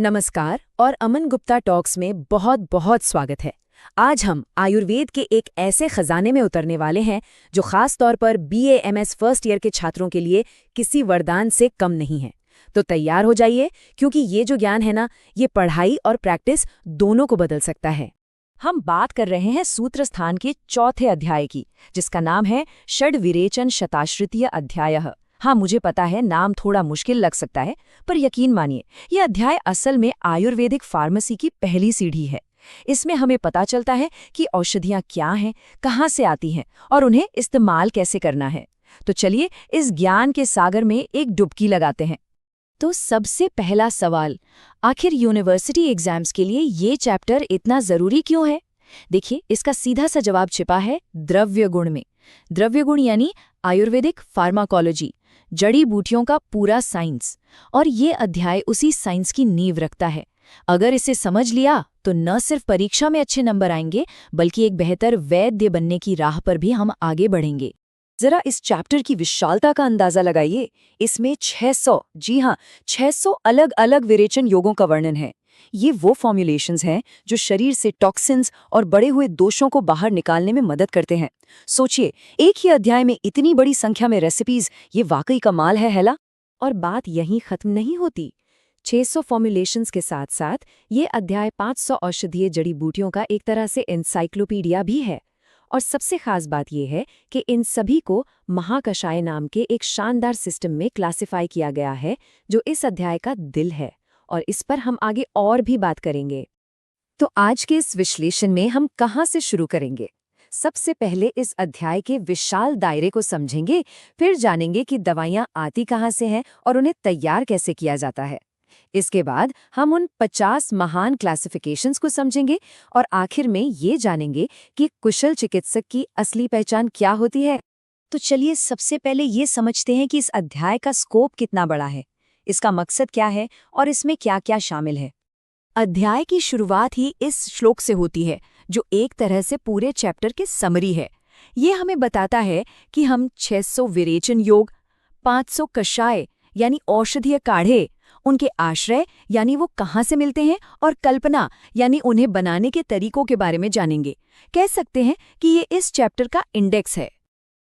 नमस्कार और अमन गुप्ता टॉक्स में बहुत बहुत स्वागत है। आज हम आयुर्वेद के एक ऐसे खजाने में उतरने वाले हैं जो खास तौर पर BA MS फर्स्ट ईयर के छात्रों के लिए किसी वरदान से कम नहीं है। तो तैयार हो जाइए, क्योंकि ये जो ज्ञान है ना, ये पढ़ाई और प्रैक्टिस दोनों को बदल सकता है। हम बात कर रहे हैं सूत्र स्थान के चौथे अध्याय की, जिसका नाम है षड्विरेचन शताश्रितीय अध्यायः। हाँ, मुझे पता है नाम थोड़ा मुश्किल लग सकता है, पर यकीन मानिए ये अध्याय असल में आयुर्वेदिक फार्मेसी की पहली सीढ़ी है। इसमें हमें पता चलता है कि औषधियाँ क्या हैं, कहाँ से आती हैं और उन्हें इस्तेमाल कैसे करना है। तो चलिए इस ज्ञान के सागर में एक डुबकी लगाते हैं। तो सबसे पहला सवाल, आखिर यूनिवर्सिटी एग्जाम्स के लिए ये चैप्टर इतना ज़रूरी क्यों है? देखिए, इसका सीधा सा जवाब छिपा है द्रव्य गुण में। द्रव्य गुण यानी आयुर्वेदिक फार्माकोलॉजी, जड़ी बूटियों का पूरा साइंस। और ये अध्याय उसी साइंस की नींव रखता है। अगर इसे समझ लिया तो न सिर्फ परीक्षा में अच्छे नंबर आएंगे, बल्कि एक बेहतर वैद्य बनने की राह पर भी हम आगे बढ़ेंगे। जरा इस चैप्टर की विशालता का अंदाजा लगाइए। इसमें 600, जी हाँ, 600 अलग अलग विरेचन योगों का वर्णन है। ये वो फॉर्मुलेशंस हैं जो शरीर से टॉक्सिन्स और बड़े हुए दोषों को बाहर निकालने में मदद करते हैं। सोचिए, एक ही अध्याय में इतनी बड़ी संख्या में रेसिपीज, ये वाकई कमाल है ना? और बात यहीं खत्म नहीं होती। 600 फॉर्मुलेशंस के साथ साथ ये अध्याय 500 औषधीय जड़ी बूटियों का एक तरह से एनसाइक्लोपीडिया भी है। और सबसे खास बात यह है कि इन सभी को महाकषाय नाम के एक शानदार सिस्टम में क्लासिफाई किया गया है, जो इस अध्याय का दिल है। और इस पर हम आगे और भी बात करेंगे। तो आज के इस विश्लेषण में हम कहाँ से शुरू करेंगे? सबसे पहले इस अध्याय के विशाल दायरे को समझेंगे, फिर जानेंगे कि दवाइयाँ आती कहाँ से हैं और उन्हें तैयार कैसे किया जाता है। इसके बाद हम उन 50 महान क्लासिफिकेशंस को समझेंगे और आखिर में ये जानेंगे कि कुशल चिकित्सक की असली पहचान क्या होती है। तो चलिए सबसे पहले ये समझते हैं कि इस अध्याय का स्कोप कितना बड़ा है, इसका मकसद क्या है और इसमें क्या क्या शामिल है। अध्याय की शुरुआत ही इस श्लोक से होती है, जो एक तरह से पूरे चैप्टर के समरी है। ये हमें बताता है कि हम 600 विरेचन योग, 500 कषाय यानी औषधीय काढ़े, उनके आश्रय यानी वो कहाँ से मिलते हैं, और कल्पना यानी उन्हें बनाने के तरीकों के बारे में जानेंगे। कह सकते हैं कि ये इस चैप्टर का इंडेक्स है।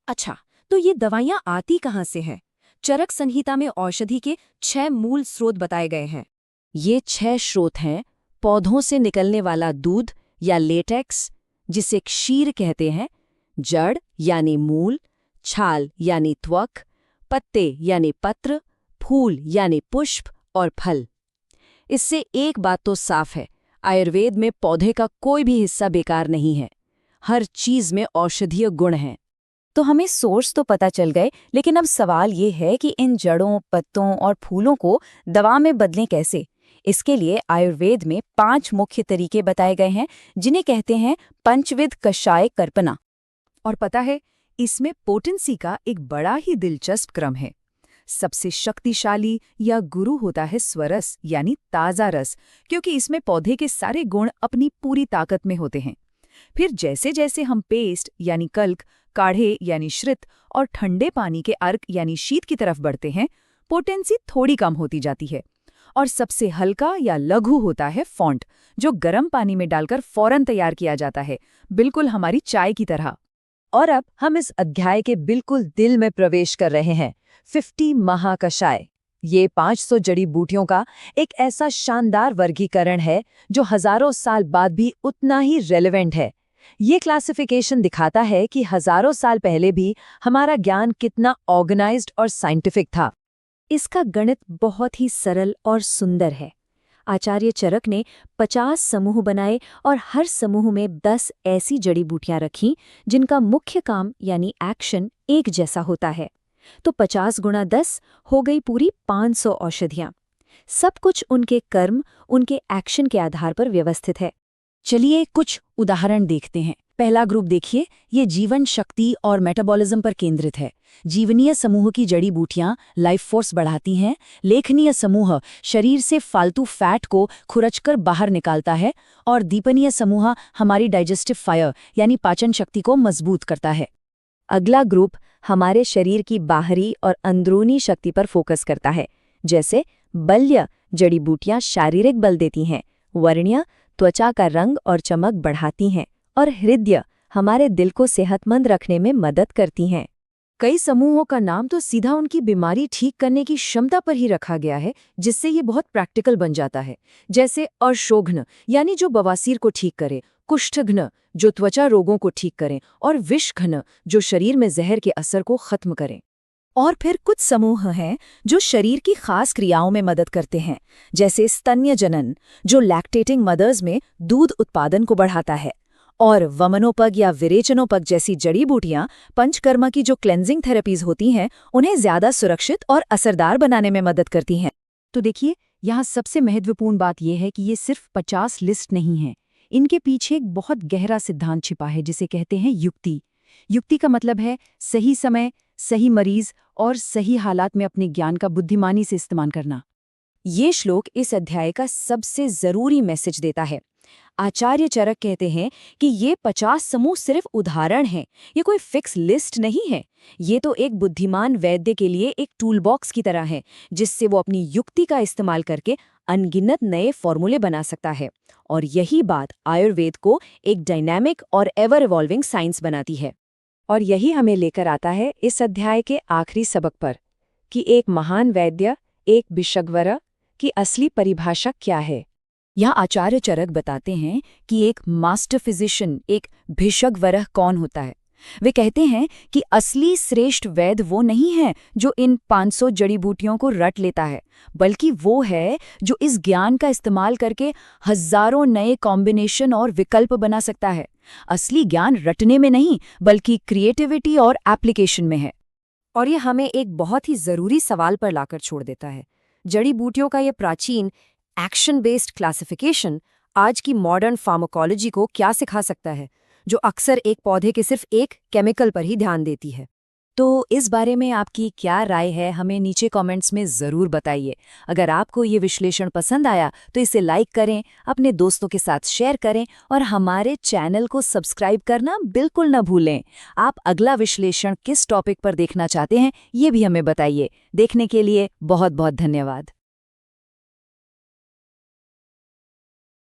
अच्छा, तो ये दवाइयाँ आती कहाँ से हैं? चरक संहिता में औषधि के 6 मूल स्रोत बताए गए हैं। ये 6 स्रोत हैं: पौधों से निकलने वाला दूध या लेटेक्स, जिसे क्षीर कहते हैं, जड़ यानी मूल, छाल यानी त्वक, पत्ते यानी पत्र, फूल यानी पुष्प और फल। इससे एक बात तो साफ है, आयुर्वेद में पौधे का कोई भी हिस्सा बेकार नहीं है। हर चीज में औषधीय गुण हैं। तो हमें सोर्स तो पता चल गए, लेकिन अब सवाल ये है कि इन जड़ों, पत्तों और फूलों को दवा में बदलें कैसे। इसके लिए आयुर्वेद में 5 मुख्य तरीके बताए गए हैं, जिन्हें कहते हैं पंचविध कषाय कर्पना। और पता है, इसमें पोटेंसी का एक बड़ा ही दिलचस्प क्रम है। सबसे शक्तिशाली या गुरु होता है स्वरस यानी ताज़ा रस, क्योंकि इसमें पौधे के सारे गुण अपनी पूरी ताकत में होते हैं। फिर जैसे जैसे हम पेस्ट यानी कल्क, काढ़े यानी श्रित और ठंडे पानी के अर्क यानी शीत की तरफ बढ़ते हैं, पोटेंसी थोड़ी कम होती जाती है। और सबसे हल्का या लघु होता है फॉन्ट, जो गर्म पानी में डालकर फौरन तैयार किया जाता है, बिल्कुल हमारी चाय की तरह। और अब हम इस अध्याय के बिल्कुल दिल में प्रवेश कर रहे हैं, 50 महाकषाय। ये 500 जड़ी बूटियों का एक ऐसा शानदार वर्गीकरण है जो हजारों साल बाद भी उतना ही रेलेवेंट है। ये क्लासिफिकेशन दिखाता है कि हजारों साल पहले भी हमारा ज्ञान कितना ऑर्गेनाइज्ड और साइंटिफिक था। इसका गणित बहुत ही सरल और सुंदर है। आचार्य चरक ने 50 समूह बनाए और हर समूह में 10 ऐसी जड़ी बूटियां रखीं जिनका मुख्य काम यानी एक्शन एक जैसा होता है। तो 50 गुणा 10 हो गई पूरी 500 औषधियां। सब कुछ उनके कर्म, उनके एक्शन के आधार पर व्यवस्थित है। चलिए कुछ उदाहरण देखते हैं। पहला ग्रुप देखिए, ये जीवन शक्ति और मेटाबॉलिज्म पर केंद्रित है। जीवनीय समूह की जड़ी बूटियां लाइफ फोर्स बढ़ाती हैं। लेखनीय समूह शरीर से फालतू फैट को खुरचकर बाहर निकालता है। और दीपनीय समूह हमारी डाइजेस्टिव फायर यानी पाचन शक्ति को मजबूत करता है। अगला ग्रुप हमारे शरीर की बाहरी और अंदरूनी शक्ति पर फोकस करता है, जैसे बल्य जड़ी बूटियां शारीरिक बल देती हैं, वर्णियां त्वचा का रंग और चमक बढ़ाती हैं, और हृदय हमारे दिल को सेहतमंद रखने में मदद करती हैं। कई समूहों का नाम तो सीधा उनकी बीमारी ठीक करने की क्षमता पर ही रखा गया है, जिससे ये बहुत प्रैक्टिकल बन जाता है। जैसे अर्शोघ्न यानी जो बवासीर को ठीक करे, कुष्ठघ्न जो त्वचा रोगों को ठीक करें, और विषघ्न जो शरीर में जहर के असर को खत्म करें। और फिर कुछ समूह हैं जो शरीर की खास क्रियाओं में मदद करते हैं, जैसे स्तन्य जनन जो लैक्टेटिंग मदर्स में दूध उत्पादन को बढ़ाता है, और वमनोपग या विरेचनोपग जैसी जड़ी बूटियां पंचकर्मा की जो क्लेंजिंग थेरेपीज होती हैं उन्हें ज्यादा सुरक्षित और असरदार बनाने में मदद करती हैं। तो देखिए, यहाँ सबसे महत्वपूर्ण बात यह है कि ये सिर्फ 50 लिस्ट नहीं है। इनके पीछे एक बहुत गहरा सिद्धांत छिपा है जिसे कहते हैं युक्ति। युक्ति का मतलब है सही समय, सही मरीज और सही हालात में अपने ज्ञान का बुद्धिमानी से इस्तेमाल करना। ये श्लोक इस अध्याय का सबसे जरूरी मैसेज देता है। आचार्य चरक कहते हैं कि ये 50 समूह सिर्फ उदाहरण हैं, ये कोई फिक्स लिस्ट नहीं है। ये तो एक बुद्धिमान वैद्य के लिए एक टूलबॉक्स की तरह है, जिससे वो अपनी युक्ति का इस्तेमाल करके अनगिनत नए फॉर्मूले बना सकता है। और यही बात आयुर्वेद को एक डायनामिक और एवर इवॉल्विंग साइंस बनाती है। और यही हमें लेकर आता है इस अध्याय के आखिरी सबक पर, कि एक महान वैद्य, एक भिषग्वर की असली परिभाषा क्या है। यहाँ आचार्य चरक बताते हैं कि एक मास्टर फिजिशियन, एक भिषग्वर कौन होता है। वे कहते हैं कि असली श्रेष्ठ वैद्य वो नहीं है जो इन 500 जड़ी बूटियों को रट लेता है, बल्कि वो है जो इस ज्ञान का इस्तेमाल करके हजारों नए कॉम्बिनेशन और विकल्प बना सकता है। असली ज्ञान रटने में नहीं, बल्कि क्रिएटिविटी और एप्लीकेशन में है। और ये हमें एक बहुत ही जरूरी सवाल पर लाकर छोड़ देता है। जड़ी बूटियों का ये प्राचीन एक्शन बेस्ड क्लासिफिकेशन आज की मॉडर्न फार्माकोलॉजी को क्या सिखा सकता है, जो अक्सर एक पौधे के सिर्फ एक केमिकल पर ही ध्यान देती है। तो इस बारे में आपकी क्या राय है, हमें नीचे कमेंट्स में ज़रूर बताइए। अगर आपको ये विश्लेषण पसंद आया तो इसे लाइक करें, अपने दोस्तों के साथ शेयर करें और हमारे चैनल को सब्सक्राइब करना बिल्कुल न भूलें। आप अगला विश्लेषण किस टॉपिक पर देखना चाहते हैं, ये भी हमें बताइए। देखने के लिए बहुत बहुत धन्यवाद।